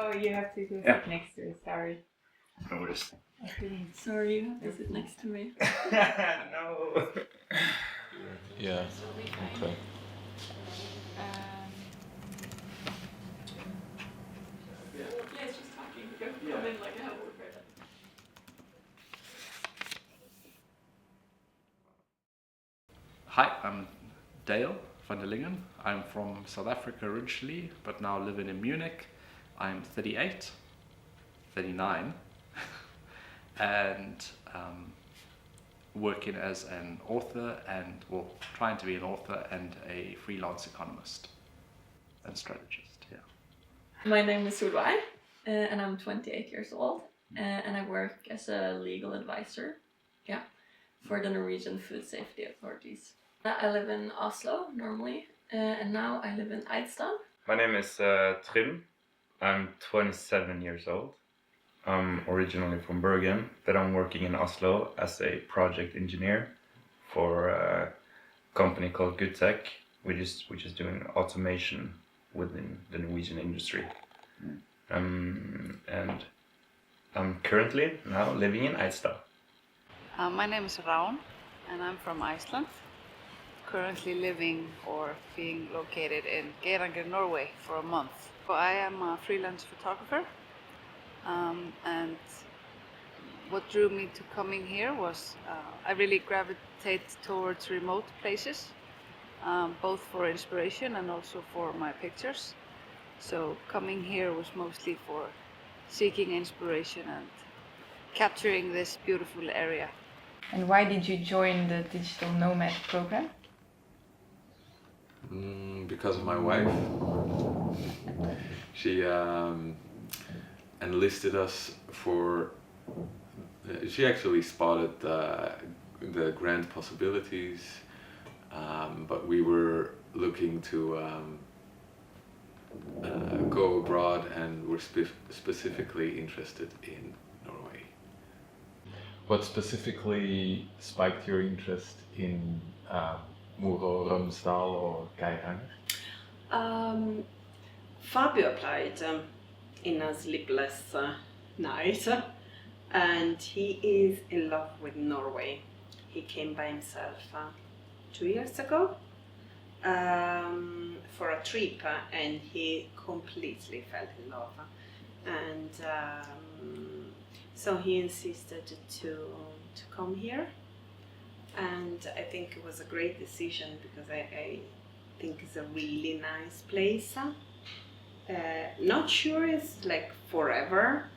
Oh, you have to go sit next to it, sorry. No worries. Okay, sorry, you have to sit next to me. No. Yeah, okay. Yeah, it's just talking. Come in like a helper. Hi, I'm Dale van der Lingen. I'm from South Africa originally, but now living in Munich. I'm 38, 39, and working as an author and, well, trying to be an author and a freelance economist and strategist, yeah. My name is Solveig, and I'm 28 years old, and I work as a legal advisor, for the Norwegian food safety authorities. I live in Oslo normally, and now I live in Eidsdal. My name is Trym. I'm 27 years old. I'm originally from Bergen, but I'm working in Oslo as a project engineer for a company called Goodtech, which is doing automation within the Norwegian industry. And I'm currently now living in Eidsdal. My name is Raun, and I'm from Iceland. Currently living or being located in Geiranger, Norway for a month. So I am a freelance photographer, and what drew me to coming here was I really gravitate towards remote places, both for inspiration and also for my pictures. So coming here was mostly for seeking inspiration and capturing this beautiful area. And why did you join the Digital Nomad program? Because of my wife. She enlisted us for. She actually spotted the grand possibilities, but we were looking to go abroad, and were specifically interested in Norway. What specifically spiked your interest in Muro, Romsdal or Geiranger? Fabio applied in a sleepless night, and he is in love with Norway. He came by himself 2 years ago for a trip, and he completely fell in love. And so he insisted to come here, and I think it was a great decision because I think it's a really nice place. Not sure it's like forever,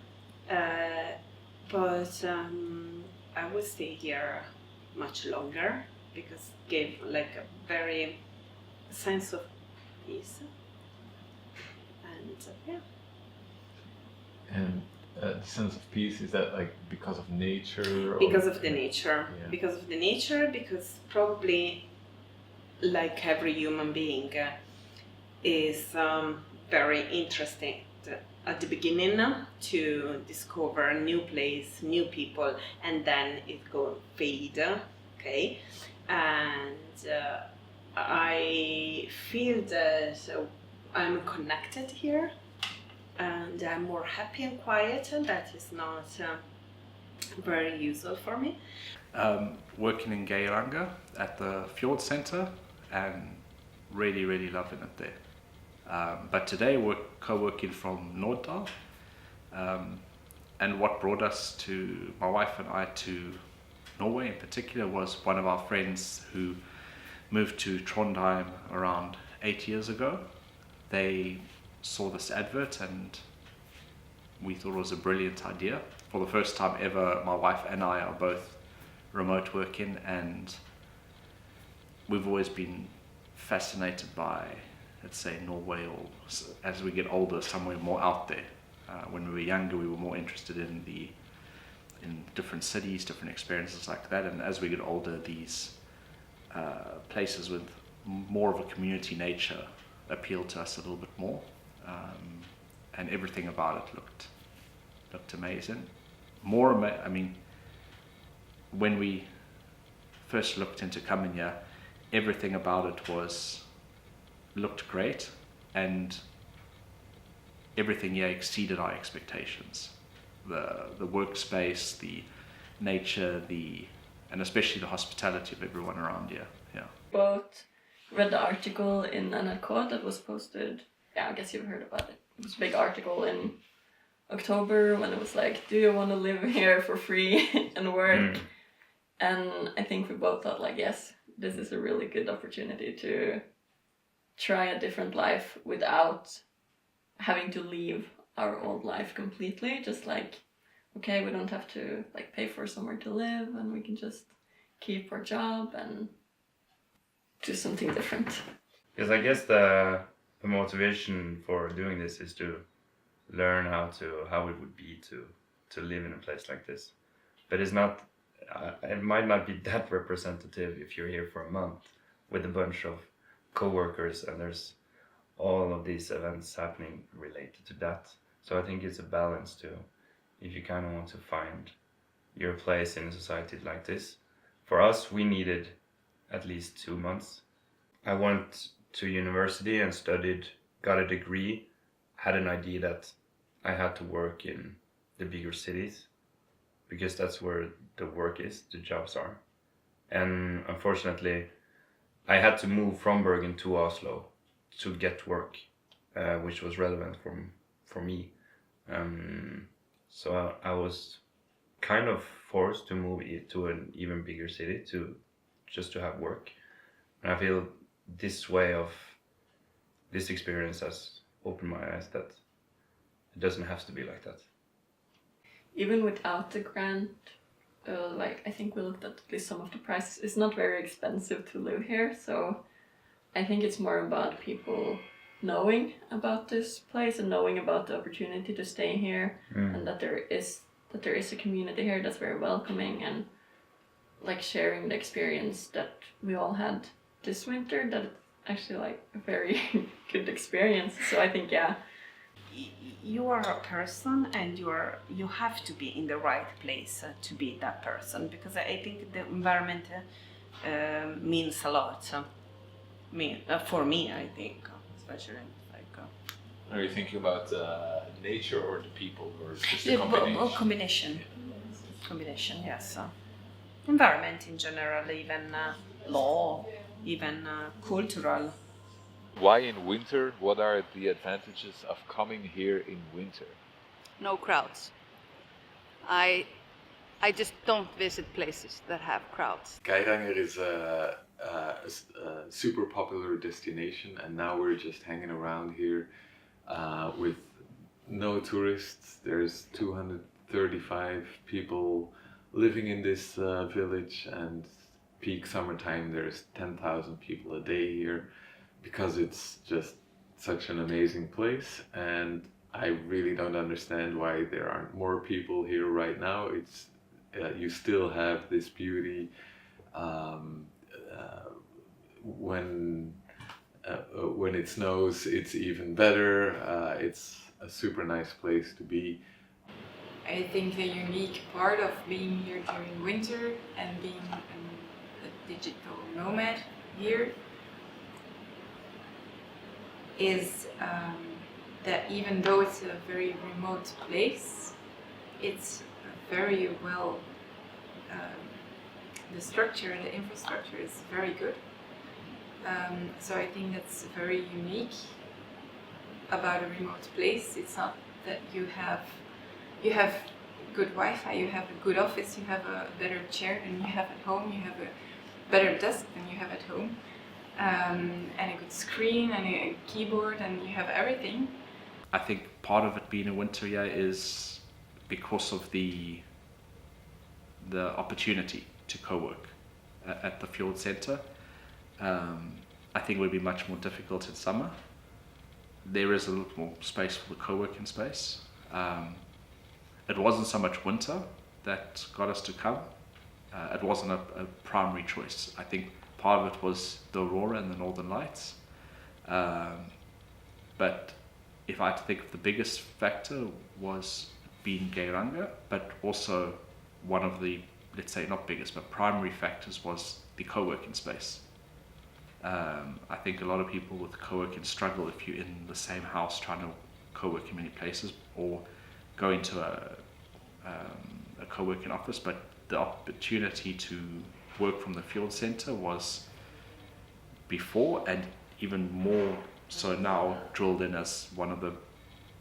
but I will stay here much longer because it gave like a very sense of peace. And yeah. And the sense of peace, is that like because of nature? Because of the nature. Yeah. Because of the nature, because probably like every human being is very interesting at the beginning to discover a new place, new people, and then it go fade, okay? And I feel that I'm connected here, and I'm more happy and quiet, and that is not very usual for me. Working in Geiranger at the Fjord Center, and really loving it there. But today we're co-working from Norddal, and what brought us to, my wife and I, to Norway in particular was one of our friends who moved to Trondheim around 8 years ago. They saw this advert and we thought it was a brilliant idea. For the first time ever, my wife and I are both remote working, and we've always been fascinated by, let's say, Norway, or as we get older, somewhere more out there. When we were younger, we were more interested in different cities, different experiences like that, and as we get older, these places with more of a community nature appealed to us a little bit more, and everything about it looked amazing. I mean, when we first looked into coming here, everything about it looked great, and everything here exceeded our expectations. The workspace, the nature, and especially the hospitality of everyone around here. Yeah. Both read the article in NRK that was posted. Yeah, I guess you've heard about it. It was a big article in October when it was like, do you want to live here for free and work? And I think we both thought like, yes, this is a really good opportunity to try a different life without having to leave our old life completely. Just like, okay, we don't have to like pay for somewhere to live, and we can just keep our job and do something different. Because I guess the motivation for doing this is to learn how it would be to live in a place like this. But it's not, it might not be that representative if you're here for a month with a bunch of co-workers and there's all of these events happening related to that. So I think it's a balance too. If you kind of want to find your place in a society like this. For us, we needed at least 2 months. I went to university and studied, got a degree, had an idea that I had to work in the bigger cities because that's where the work is, the jobs are. And unfortunately, I had to move from Bergen to Oslo to get work, which was relevant for me. So I was kind of forced to move to an even bigger city just to have work. And I feel this experience has opened my eyes that it doesn't have to be like that. Even without the grant, like I think we looked at least some of the prices. It's not very expensive to live here, so I think it's more about people knowing about this place and knowing about the opportunity to stay here, and that there is a community here that's very welcoming, and like sharing the experience that we all had this winter. That it's actually like a very good experience. So I think you are a person, and you have to be in the right place to be that person, because I think the environment means a lot. For me, I think, especially like. Are you thinking about nature or the people, or just The a combination? Combination, yes. Environment in general, even law, even cultural. Why in winter? What are the advantages of coming here in winter? No crowds. I just don't visit places that have crowds. Geiranger is a super popular destination, and now we're just hanging around here with no tourists. There's 235 people living in this village, and peak summertime there's 10,000 people a day here, because it's just such an amazing place. And I really don't understand why there aren't more people here right now. It's you still have this beauty. When it snows, it's even better. It's a super nice place to be. I think the unique part of being here during winter and being a digital nomad here is that even though it's a very remote place, it's very well, the structure, the infrastructure is very good. So I think that's very unique about a remote place. It's not that you have good Wi-Fi, you have a good office, you have a better chair than you have at home, you have a better desk than you have at home, and a good screen and a keyboard, and you have everything. I think part of it being a winter here is because of the opportunity to co-work at the Fjord Center. I think it would be much more difficult in summer. There is a little more space for the co-working space. It wasn't so much winter that got us to come. It wasn't a primary choice. I think part of it was the aurora and the northern lights. But if I had to think of the biggest factor was being Geiranger, but also one of the, let's say not biggest, but primary factors was the co-working space. I think a lot of people with co-working struggle if you're in the same house trying to co-work in many places or go into a co-working office, but the opportunity to work from the Fjord Center was before and even more so now drilled in as one of the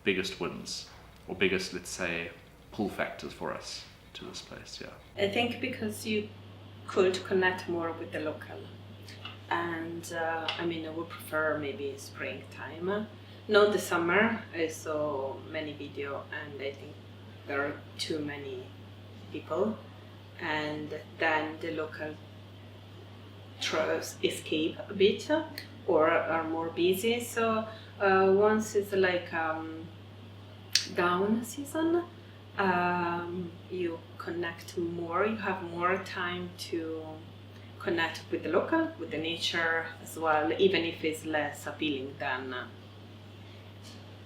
biggest wins or biggest, let's say, pull factors for us to this place. Yeah, I think because you could connect more with the local, and I mean, I would prefer maybe springtime, not the summer. I saw many video, and I think there are too many people, and then the local tries escape a bit or are more busy. So once it's like down season, you connect more, you have more time to connect with the local, with the nature as well, even if it's less appealing than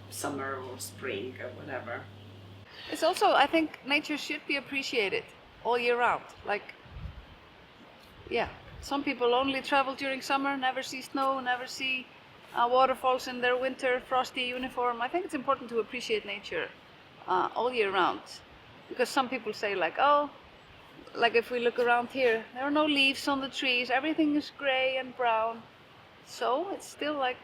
summer or spring or whatever. It's also, I think nature should be appreciated all year round. Like, yeah, some people only travel during summer, never see snow, never see waterfalls in their winter frosty uniform. I think it's important to appreciate nature all year round, because some people say like, oh, like if we look around here, there are no leaves on the trees, everything is gray and brown. So it's still like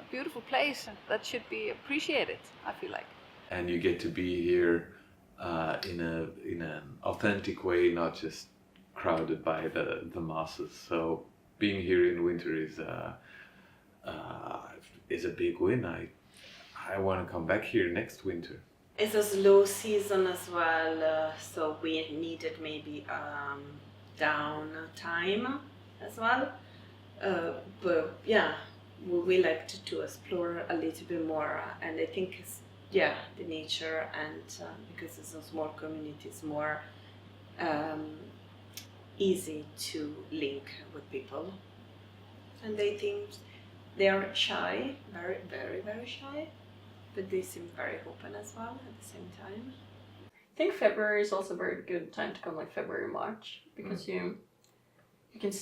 a beautiful place that should be appreciated, I feel like. And you get to be here in an authentic way, not just crowded by the masses. So being here in winter is a big win. I want to come back here next winter. It's a slow season as well, so we needed maybe down time as well. But yeah, we like to explore a little bit more, and I think it's the nature, and because it's a small community, it's more easy to link with people, and they think they are shy, very, very, very shy. But they seem very open as well at the same time. I think February is also a very good time to come, like February, March, because you can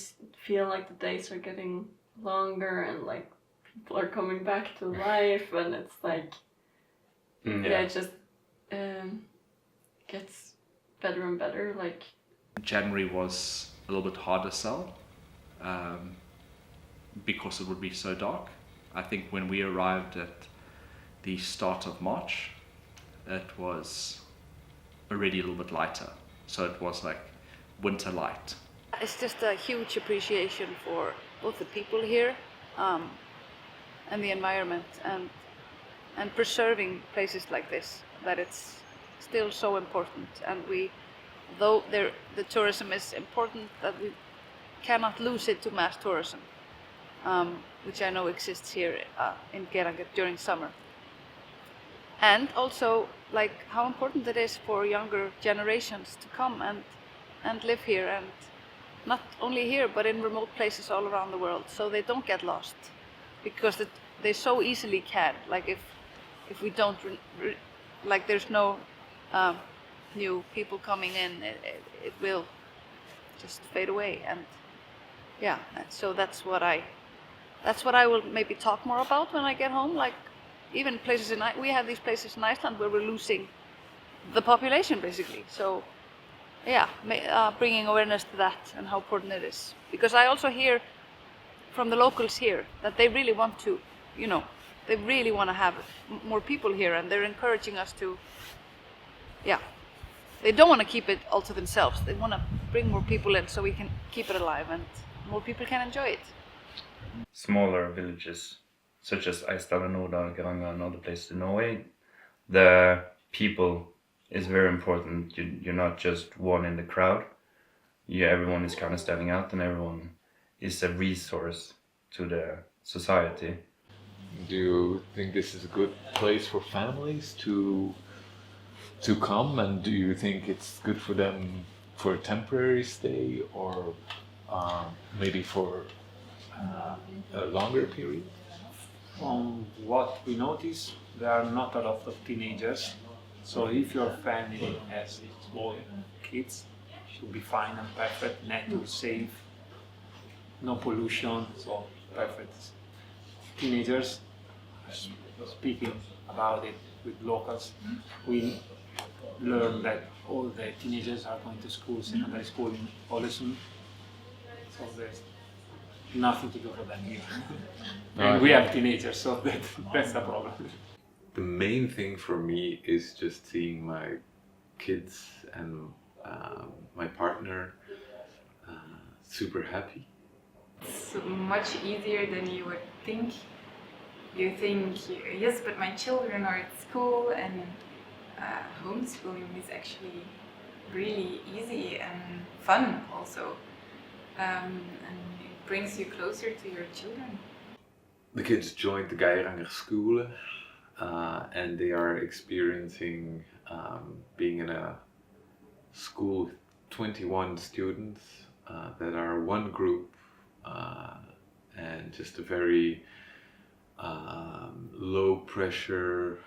feel like the days are getting longer and like people are coming back to life, and it's like it just gets better and better. Like January was a little bit harder to sell because it would be so dark. I think when we arrived at the start of March, it was already a little bit lighter. So it was like winter light. It's just a huge appreciation for both the people here and the environment, and preserving places like this, that it's still so important. And though the tourism is important, that we cannot lose it to mass tourism, which I know exists here in Geiranger during summer. And also, like, how important it is for younger generations to come and live here, and not only here, but in remote places all around the world, so they don't get lost, because they so easily can. Like if we don't, like, there's no new people coming in, it will just fade away. And yeah, so that's what I will maybe talk more about when I get home. Like, even places we have these places in Iceland where we're losing the population basically. So yeah, bringing awareness to that and how important it is. Because I also hear from the locals here that they really want to, they really want to have more people here, and they're encouraging us to, they don't want to keep it all to themselves. They want to bring more people in so we can keep it alive and more people can enjoy it. Smaller villages such as Eidsdal and Norddal, Geiranger and other places in Norway, the people is very important. You're not just one in the crowd. Everyone is kind of standing out, and everyone is a resource to the society. Do you think this is a good place for families to come, and do you think it's good for them for a temporary stay, or maybe for a longer period? From what we notice, there are not a lot of teenagers. So if your family has small kids, it should be fine and perfect, nature safe, no pollution, so perfect. Teenagers, speaking about it with locals. We learned that all the teenagers are going to school, secondary school in Olesund, so there's nothing to do for them here. And we have teenagers, so that's the problem. The main thing for me is just seeing my kids and my partner super happy. It's much easier than you would think. You think, yes, but my children are at school, and homeschooling is actually really easy and fun also. And it brings you closer to your children. The kids joined the Geirangerfjord, and they are experiencing being in a school with 21 students that are one group, and just a very low pressure,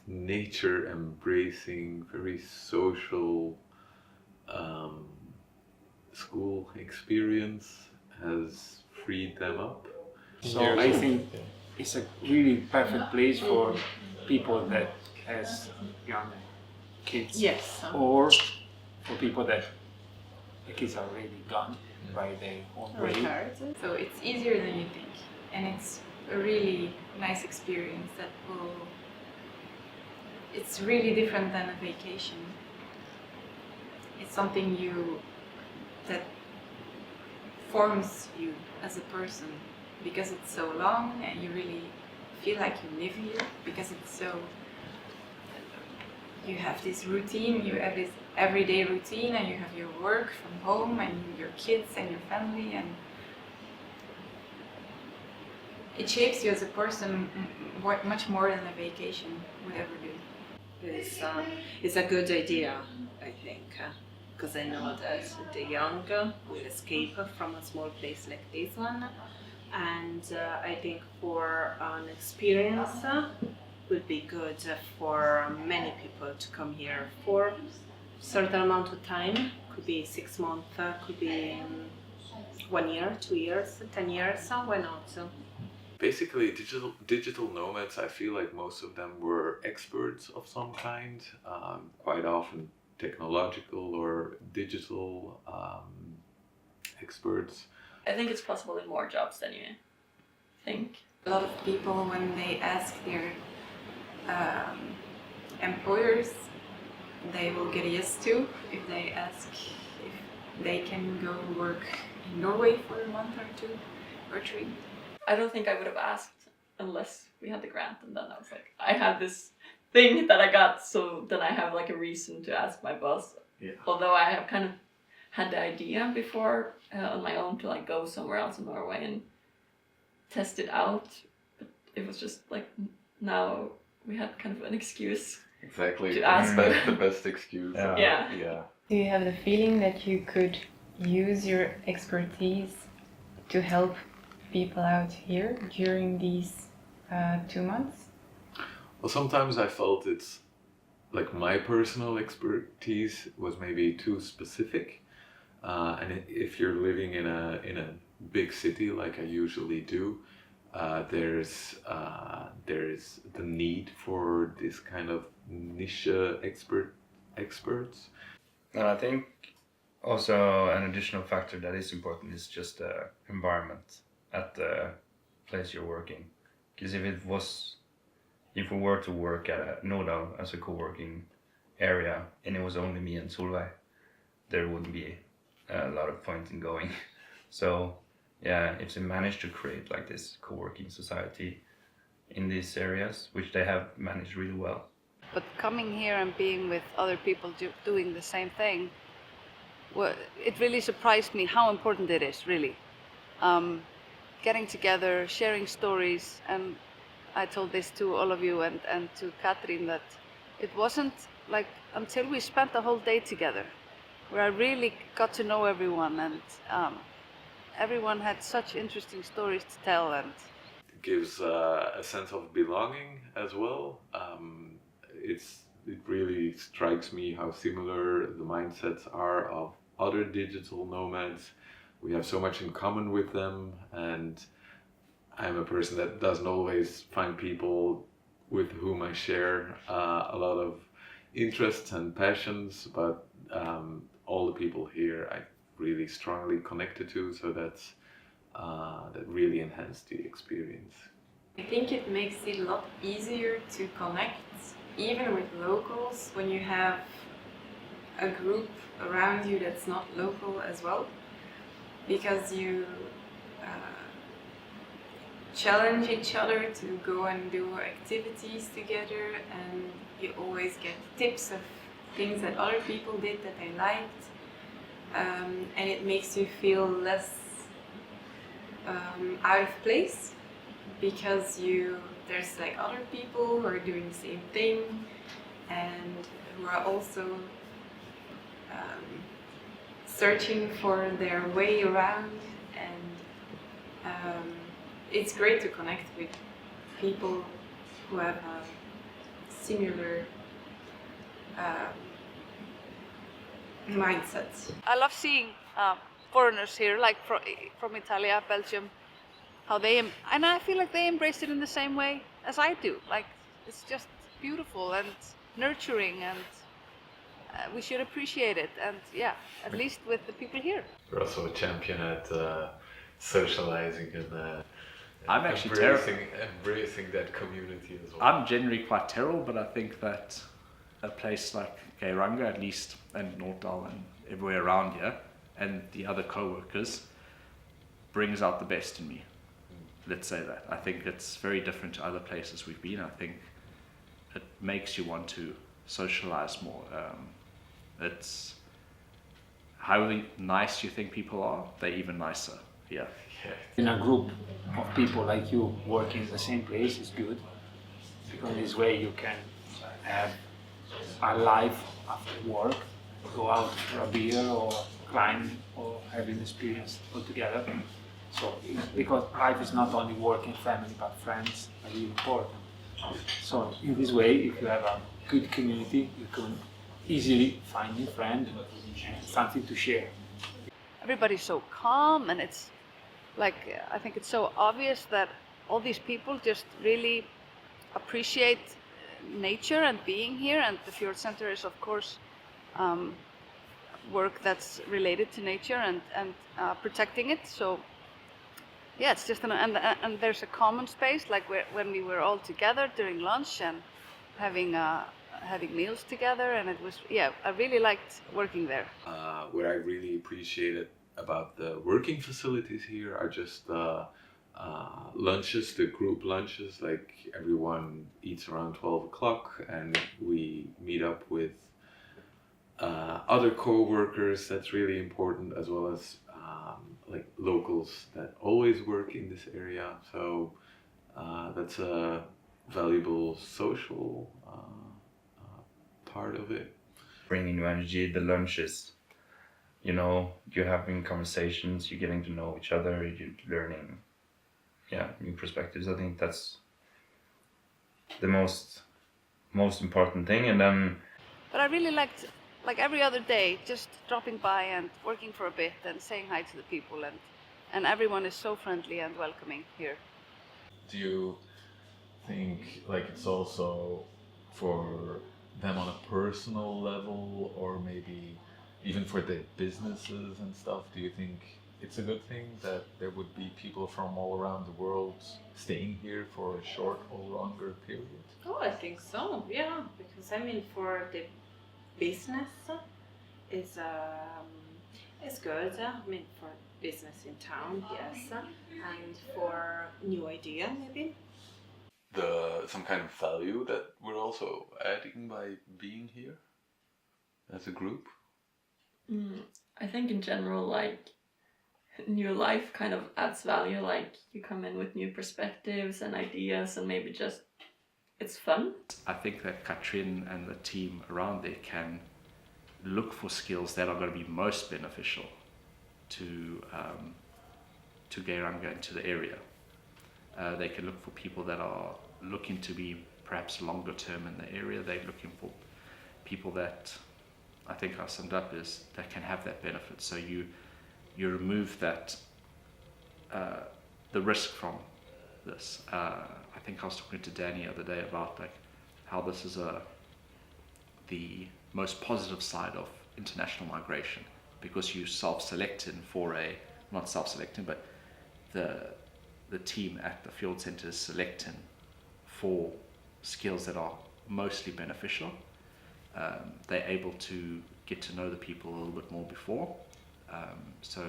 nature embracing, very social school experience has freed them up. So I think it's a really perfect place for people that has young kids. Yes. Or for people that the kids are already gone by their own way. So it's easier than you think, and it's a really nice experience that will. It's really different than a vacation. It's something that forms you as a person, because it's so long and you really feel like you live here, because it's so. You have this routine, you have this everyday routine, and you have your work from home and your kids and your family, and it shapes you as a person much more than a vacation would ever do. It's a good idea, I think, because I know that the young will escape from a small place like this one, and I think for an experience would be good for many people to come here for a certain amount of time. Could be 6 months, could be 1 year, 2 years, 10 years, why not? Basically, digital nomads, I feel like most of them were experts of some kind, quite often technological or digital experts. I think it's possible in more jobs than you think. A lot of people, when they ask their employers, they will get a yes to if they ask if they can go work in Norway for a month or 2 or 3. I don't think I would have asked unless we had the grant, and then I was like, I have this thing that I got, so then I have like a reason to ask my boss. Yeah. Although I have kind of had the idea before on my own to like go somewhere else in Norway and test it out, but it was just like now we had kind of an excuse. Exactly, To ask. that's the best excuse. Yeah. Do you have the feeling that you could use your expertise to help people out here during these 2 months? Well, sometimes I felt it's like my personal expertise was maybe too specific, and if you're living in a big city like I usually do, there's the need for this kind of niche experts. And I think also an additional factor that is important is just the environment at the place you're working. Because if we were to work at Nordal as a co-working area and it was only me and Solveig, there wouldn't be a lot of point in going. So yeah, if they manage to create like this co-working society in these areas, which they have managed really well. But coming here and being with other people doing the same thing, well, it really surprised me how important it is, really. Getting together, sharing stories, and I told this to all of you and to Katrin that it wasn't like until we spent the whole day together where I really got to know everyone, and everyone had such interesting stories to tell. And It gives a sense of belonging as well. It really strikes me how similar the mindsets are of other digital nomads. We have so much in common with them, and I'm a person that doesn't always find people with whom I share a lot of interests and passions, but all the people here I really strongly connected to, so that really enhanced the experience. I think it makes it a lot easier to connect, even with locals, when you have a group around you that's not local as well, because you challenge each other to go and do activities together, and you always get tips of things that other people did that they liked, and it makes you feel less out of place, because there's like other people who are doing the same thing and who are also searching for their way around, and it's great to connect with people who have a similar mindset. I love seeing foreigners here, like from Italia, Belgium, how and I feel like they embrace it in the same way as I do. Like, it's just beautiful and nurturing, and we should appreciate it. And yeah, at least with the people here. You're also a champion at socializing and I'm actually embracing that community as well. I'm generally quite terrible, but I think that a place like Geiranger, at least, and Norddal and everywhere around here, and the other co-workers, brings out the best in me. Let's say that. I think it's very different to other places we've been. I think it makes you want to socialize more. It's how nice you think people are, they're even nicer here. Yeah. In a group of people like you working in the same place is good, because this way you can have a life after work, go out for a beer or climb or have an experience all together. So, because life is not only work and family, but friends are really important. So in this way, if you have a good community, you can easily find a friend and something to share. Everybody's so calm, and it's like, I think it's so obvious that all these people just really appreciate nature and being here, and the Fjord Center is of course work that's related to nature and protecting it. So yeah, it's just and there's a common space, like when we were all together during lunch and having meals together, and it was, yeah, I really liked working there. What I really appreciated about the working facilities here are just lunches, the group lunches. Like, everyone eats around 12 o'clock and we meet up with other co-workers. That's really important, as well as like locals that always work in this area. So that's a valuable social part of it. Bringing new energy, the lunches, you know, you're having conversations, you're getting to know each other, you're learning, new perspectives. I think that's the most important thing. And then, but I really liked, like, every other day, just dropping by and working for a bit and saying hi to the people, and everyone is so friendly and welcoming here. Do you think like it's also for them on a personal level, or maybe even for the businesses and stuff? Do you think it's a good thing that there would be people from all around the world staying here for a short or longer period? Oh, I think so, yeah, because I mean, for the business is good. I mean, for business in town, yes, and for new idea maybe. Some kind of value that we're also adding by being here as a group. I think in general, like, new life kind of adds value. Like, you come in with new perspectives and ideas, and maybe just it's fun. I think that Katrin and the team around there can look for skills that are going to be most beneficial to Geiranger and to the area. They can look for people that are looking to be perhaps longer term in the area. They're looking for people that, I think I summed up, is that can have that benefit. So you remove that the risk from this. I think I was talking to Danny the other day about like how this is the most positive side of international migration, because you self-selecting for not self-selecting, but the team at the Fjord Center is selecting for skills that are mostly beneficial. They're able to get to know the people a little bit more before, so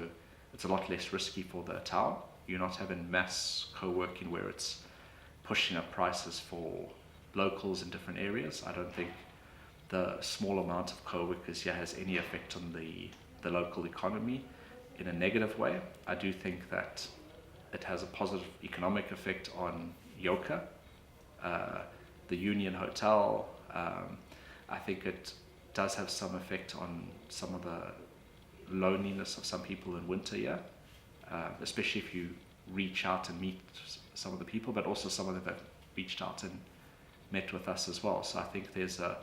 it's a lot less risky for the town. You're not having mass co-working where it's pushing up prices for locals in different areas. I don't think the small amount of co-workers here has any effect on the local economy in a negative way. I do think that it has a positive economic effect on Yoka, the Union Hotel. I think it does have some effect on some of the loneliness of some people in winter here, especially if you reach out and meet some of the people, but also some of them have reached out and met with us as well. So I think there's a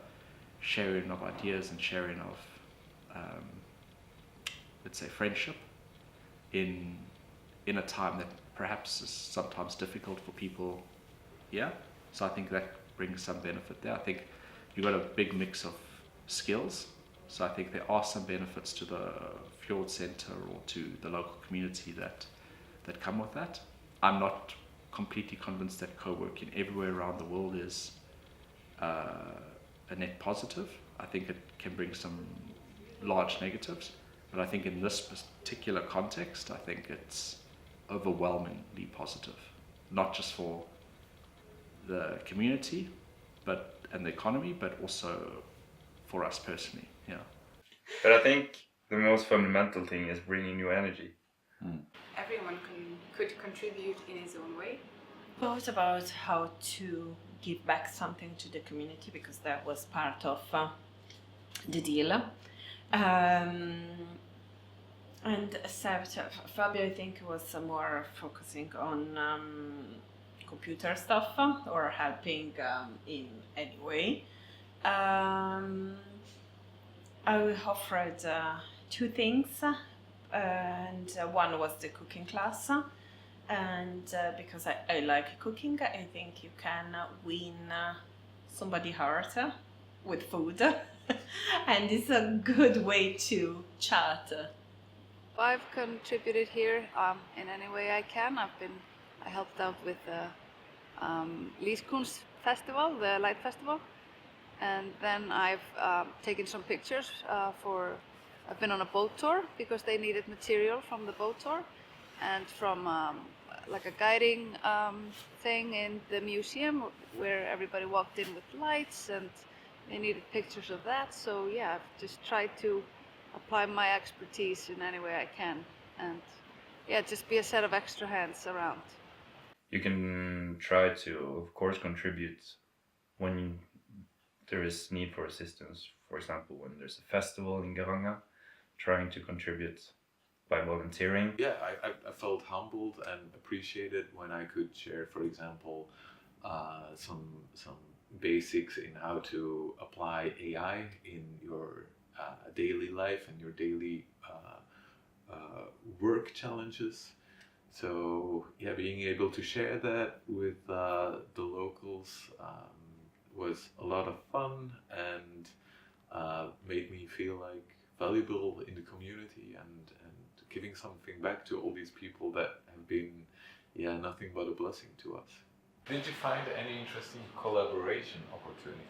sharing of ideas and sharing of, let's say, friendship in a time that perhaps is sometimes difficult for people here. So I think that brings some benefit there. I think you've got a big mix of skills. So I think there are some benefits to the Fjord Center or to the local community that come with that. I'm not completely convinced that co-working everywhere around the world is a net positive. I think it can bring some large negatives, but I think in this particular context, I think it's overwhelmingly positive, not just for the community and the economy, but also for us personally. Yeah. But I think the most fundamental thing is bringing new energy. Everyone could contribute in his own way. Thought about how to give back something to the community, because that was part of the deal. And except Fabio, I think, was more focusing on computer stuff or helping in any way. I offered two things, and one was the cooking class. And because I like cooking, I think you can win somebody's heart with food, and it's a good way to chat. I've contributed here in any way I can. I helped out with the Lyskunst Festival, the light festival, and then I've taken some pictures I've been on a boat tour because they needed material from the boat tour and from like a guiding thing in the museum where everybody walked in with lights, and they needed pictures of that. So yeah, I've just tried to apply my expertise in any way I can, and yeah, just be a set of extra hands around. You can try to, of course, contribute when there is need for assistance. For example, when there's a festival in Geiranger, trying to contribute by volunteering. Yeah, I felt humbled and appreciated when I could share, for example, some basics in how to apply AI in your daily life and your daily work challenges. So yeah, being able to share that with the locals was a lot of fun and made me feel like valuable in the community and giving something back to all these people that have been nothing but a blessing to us. Did you find any interesting collaboration opportunities?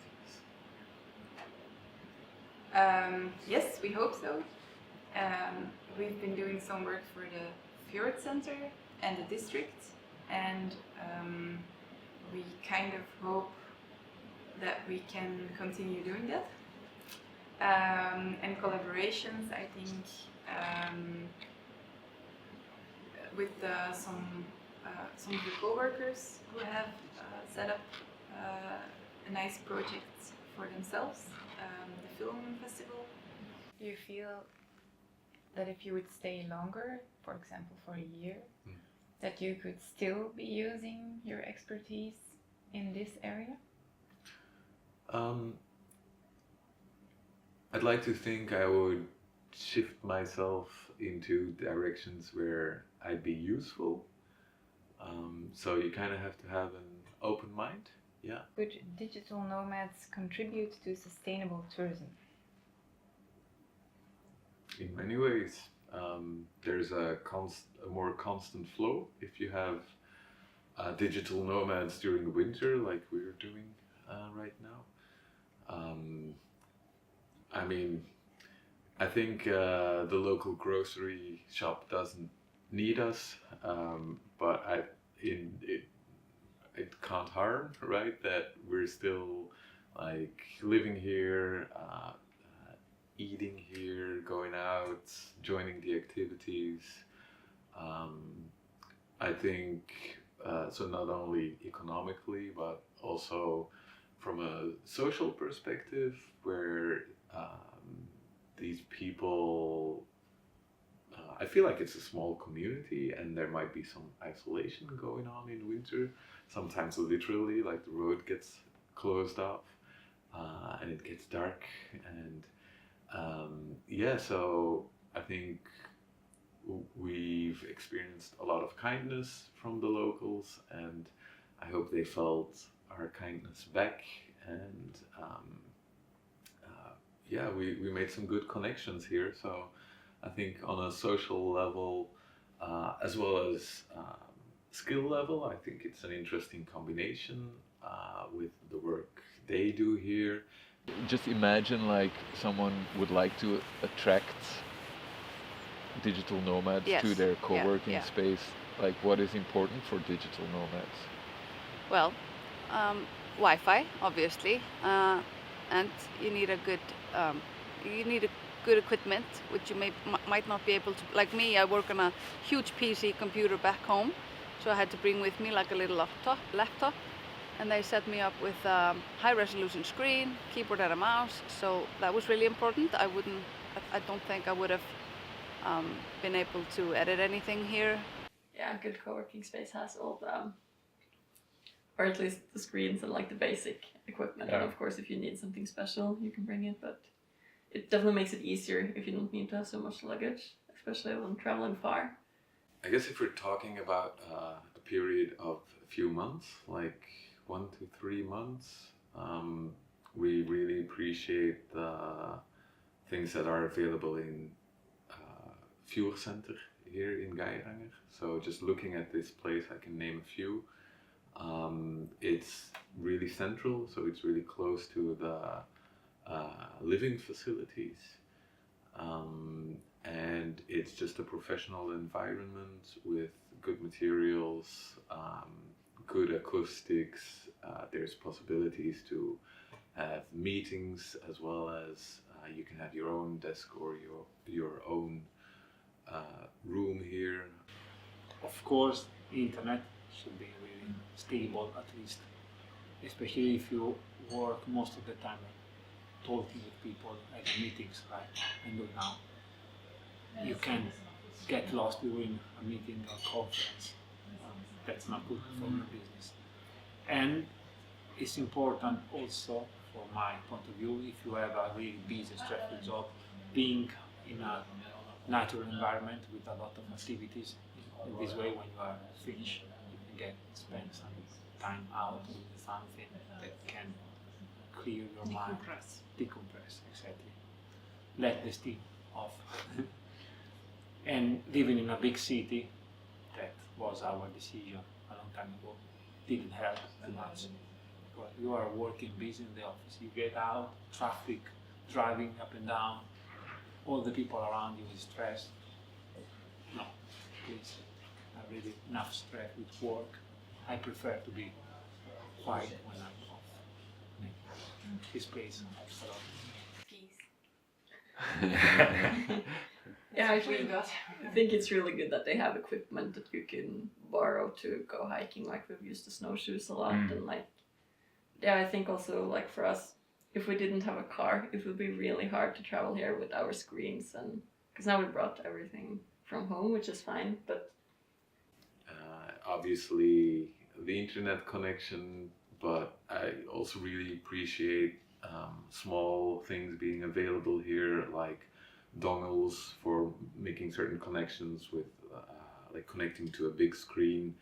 Yes, we hope so. We've been doing some work for the Fjord Center and the district, and we kind of hope that we can continue doing that. And collaborations, I think, with some of the co-workers who have set up a nice project for themselves, the film festival. Do you feel that if you would stay longer, for example for a year, that you could still be using your expertise in this area? I'd like to think I would shift myself into directions where I'd be useful, So you kind of have to have an open mind. Yeah. Could digital nomads contribute to sustainable tourism? In many ways, there's a more constant flow if you have digital nomads during the winter, like we're doing right now. I mean, I think the local grocery shop doesn't need us, but it can't harm, right? That we're still like living here, eating here, going out, joining the activities. I think so. Not only economically, but also from a social perspective, where these people. I feel like it's a small community, and there might be some isolation going on in winter. Sometimes literally, like the road gets closed off, and it gets dark, and yeah. So I think we've experienced a lot of kindness from the locals, and I hope they felt our kindness back. And yeah, we made some good connections here. So I think on a social level, as well as skill level, I think it's an interesting combination with the work they do here. Just imagine like someone would like to attract digital nomads Yes. to their co-working yeah. space. Like what is important for digital nomads? Well, Wi-Fi, obviously, and you need a good equipment, which you might not be able to. Like me, I work on a huge PC computer back home, so I had to bring with me like a little laptop, and they set me up with a high-resolution screen, keyboard, and a mouse. So that was really important. I don't think I would have been able to edit anything here. Yeah, a good co-working space has all the, or at least the screens and like the basic equipment. And Yeah. of course, if you need something special, you can bring it. But it definitely makes it easier if you don't need to have so much luggage, especially when traveling far. I guess if we're talking about a period of a few months, like 1 to 3 months, we really appreciate the things that are available in Fjord Center here in Geiranger. So just looking at this place, I can name a few. It's really central, so it's really close to the living facilities. And it's just a professional environment with good materials, good acoustics. There's possibilities to have meetings, as well as you can have your own desk or your own room here. Of course, internet should be really stable, at least, especially if you work most of the time talking with people at the meetings, like I do now. You can get lost during a meeting or conference. That's not good for your business. And it's important also, from my point of view, if you have a really busy, stressful job, being in a natural environment with a lot of activities. In this way, when you are finished, you can spend some time out with something that can clear your mind. Decompress, exactly. Let the steam off. And living in a big city, that was our decision a long time ago, didn't help too much. Because you are working busy in the office, you get out, traffic, driving up and down, all the people around you is stressed. No, please, I really enough stress with work. I prefer to be quiet when I'm off. This place helps a lot. Yeah, I We got. think it's really good that they have equipment that you can borrow to go hiking. Like we've used the snowshoes a lot, and like, yeah, I think also like for us, if we didn't have a car, it would be really hard to travel here with our screens, and because now we brought everything from home, which is fine. But Obviously, the internet connection, but I also really appreciate small things being available here, like dongles for making certain connections with, like connecting to a big screen.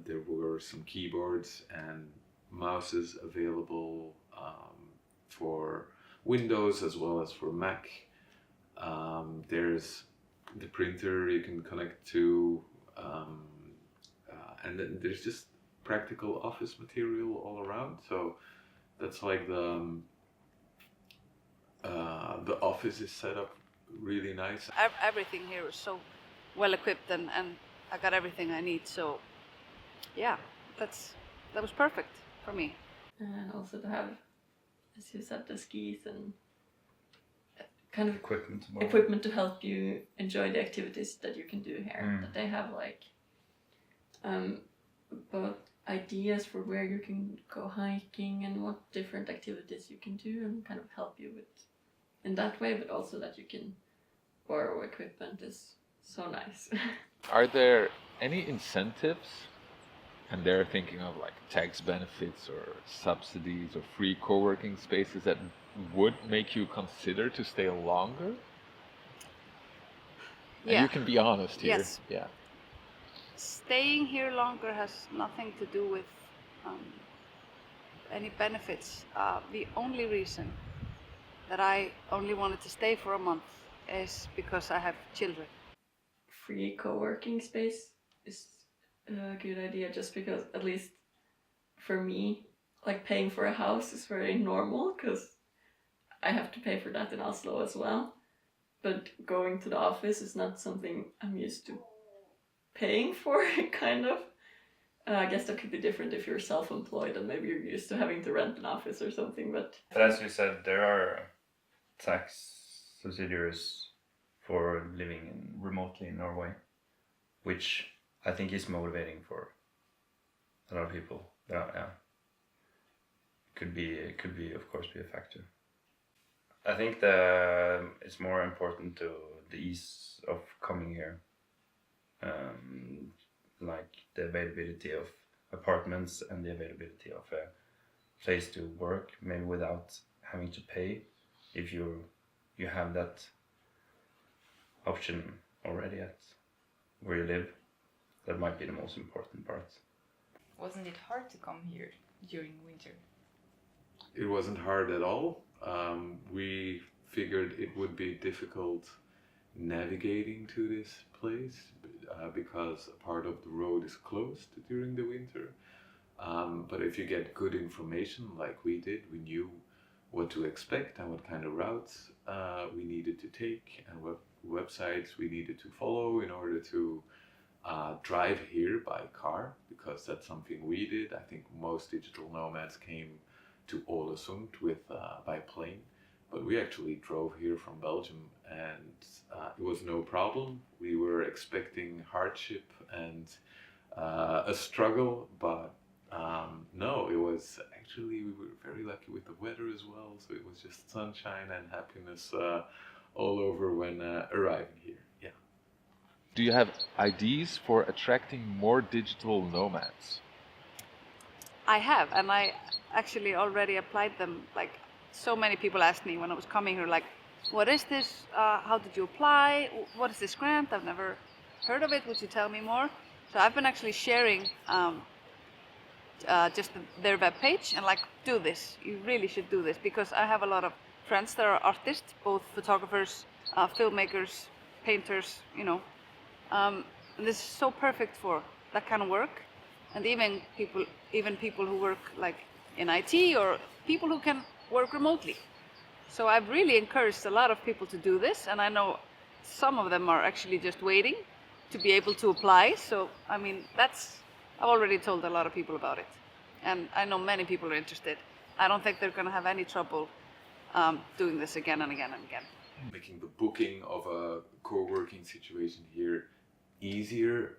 There were some keyboards and mouses available for Windows as well as for Mac. There's the printer you can connect to, and then there's just practical office material all around. So that's like the office is set up really nice. Everything here is so well equipped, and I got everything I need. So yeah, that was perfect for me. And also to have, as you said, the skis and kind of equipment to help you enjoy the activities that you can do here. That they have like both ideas for where you can go hiking and what different activities you can do, and kind of help you with in that way, but also that you can borrow equipment is so nice. Are there any incentives? And they're thinking of like tax benefits or subsidies or free co-working spaces that would make you consider to stay longer? Yeah. And you can be honest here. Yes. Yeah. Staying here longer has nothing to do with any benefits. The only reason that I only wanted to stay for a month is because I have children. Free co-working space is a good idea, just because, at least for me, like paying for a house is very normal because I have to pay for that in Oslo as well. But going to the office is not something I'm used to paying for, kind of. I guess that could be different if you're self-employed and maybe you're used to having to rent an office or something. But as you said, there are tax subsidies for living remotely in Norway, which I think is motivating for a lot of people. Yeah. Could be of course be a factor. I think it's more important to the ease of coming here, like the availability of apartments and the availability of a place to work, maybe without having to pay. If you have that option already at where you live, that might be the most important part. Wasn't it hard to come here during winter? It wasn't hard at all. We figured it would be difficult navigating to this place because a part of the road is closed during the winter. But if you get good information like we did, we knew what to expect and what kind of routes we needed to take and what websites we needed to follow in order to drive here by car, because that's something we did. I think most digital nomads came to Ålesund by plane, but we actually drove here from Belgium, and it was no problem. We were expecting hardship and a struggle, but no, it was actually, we were very lucky with the weather as well, so it was just sunshine and happiness all over when arriving here. Yeah. Do you have ideas for attracting more digital nomads? I have, and I actually already applied them. Like, so many people asked me when I was coming here, like, what is this? How did you apply? What is this grant? I've never heard of it. Would you tell me more? So I've been actually sharing just their webpage and like, do this. You really should do this, because I have a lot of friends that are artists, both photographers, filmmakers, painters, you know. This is so perfect for that kind of work, and even people who work like in IT, or people who can work remotely. So I've really encouraged a lot of people to do this, and I know some of them are actually just waiting to be able to apply. So I mean, I've already told a lot of people about it, and I know many people are interested. I don't think they're going to have any trouble doing this again and again and again. Making the booking of a co-working situation here easier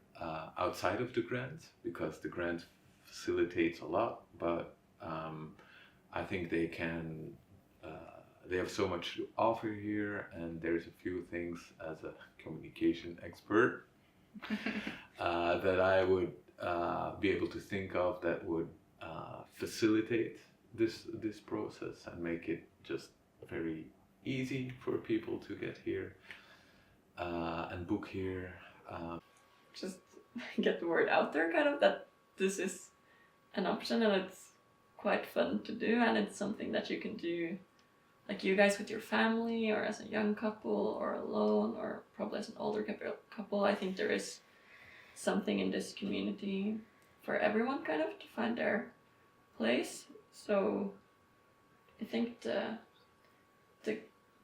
outside of the grant, because the grant facilitates a lot, but I think they have so much to offer here, and there's a few things as a communication expert that I would be able to think of that would facilitate this process and make it just very easy for people to get here and book here. Just get the word out there, kind of, that this is an option and it's quite fun to do, and it's something that you can do, like you guys with your family, or as a young couple, or alone, or probably as an older couple. I think there is something in this community for everyone, kind of, to find their place. So I think the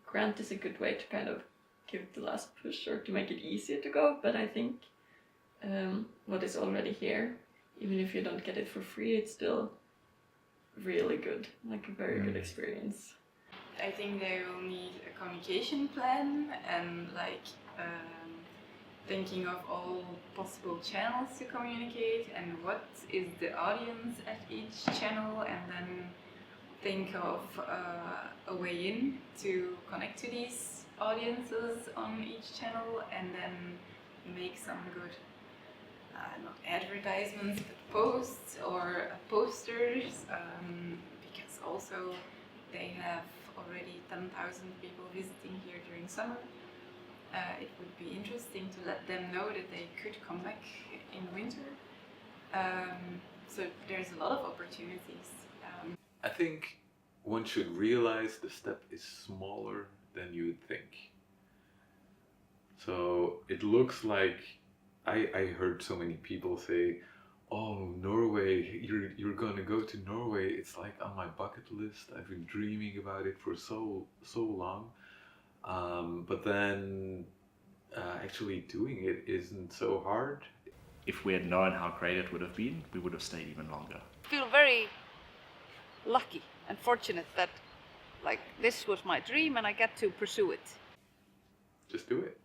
grant is a good way to kind of give it the last push, or to make it easier to go. But I think what is already here, even if you don't get it for free, it's still really good, like a very good experience. I think they will need a communication plan and like thinking of all possible channels to communicate and what is the audience at each channel, and then think of a way in to connect to these audiences on each channel, and then make some good not advertisements but posts or posters, because also they have already 10,000 people visiting here during summer. It would be interesting to let them know that they could come back in winter. So there's a lot of opportunities. I think one should realize the step is smaller than you would think. So it looks like, I heard so many people say, oh, Norway, you're gonna go to Norway, it's like on my bucket list, I've been dreaming about it for so long. But then actually doing it isn't so hard. If we had known how great it would have been, we would have stayed even longer. I feel very lucky and fortunate that like this was my dream and I get to pursue it. Just do it.